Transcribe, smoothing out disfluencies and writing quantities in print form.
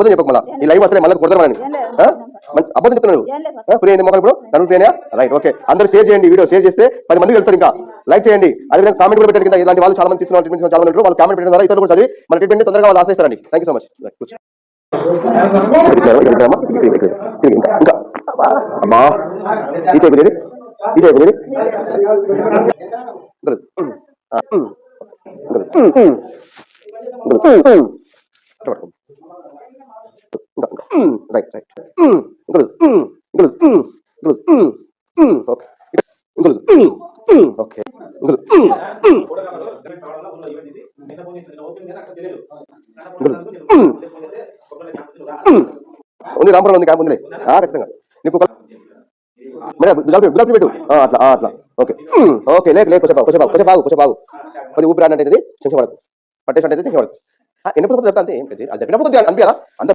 అబద్ధం చెప్పకు మళ్ళీ ఈ లైవ్ వస్తే మళ్ళీ కొడతామని అబద్ధం చెప్తున్నాను ప్రియ మొక్కలు ఇప్పుడు నన్ను ప్రియా రైట్ ఓకే అందరూ షేర్ చేయండి వీడియో షేర్ చేస్తే 10 మందికి వెళ్తారు ఇంకా లైక్ చేయండి అదేవిధంగా కామెంట్ కూడా పెట్టండి కింద ఇలాంటి వాళ్ళు చాలా మంది తీసుకున్న ట్రీట్మెంట్ చాలా మంది వాళ్ళు కామెంట్ పెట్టిన ద్వారా ఇతరులు కూడా చదివి మన ట్రీట్మెంట్ తొందరగా వాళ్ళు ఆశిస్తారండి థ్యాంక్ యూ సో మచ్ ఇంకా అమ్మా ఈ చేయలేదు ఈ చేయలేదు రైట్ రైట్ ఓకే ఉంది రాంపురం ఉంది క్యాంప్ ఉందిలే ఖచ్చితంగా నీకు గులాబీ పెట్టు అట్లా అట్లా ఓకే ఓకే లేక కొంచెం బాగు కొద్ది ఊపిరి అంటే టెన్షన్ పడకు పట్టేసి అంటే టెన్షన్ పడకు ఎన్నప్పుడు చెప్తా అంతే ఏం అది చెప్పినప్పుడు అనిపించాలా అంత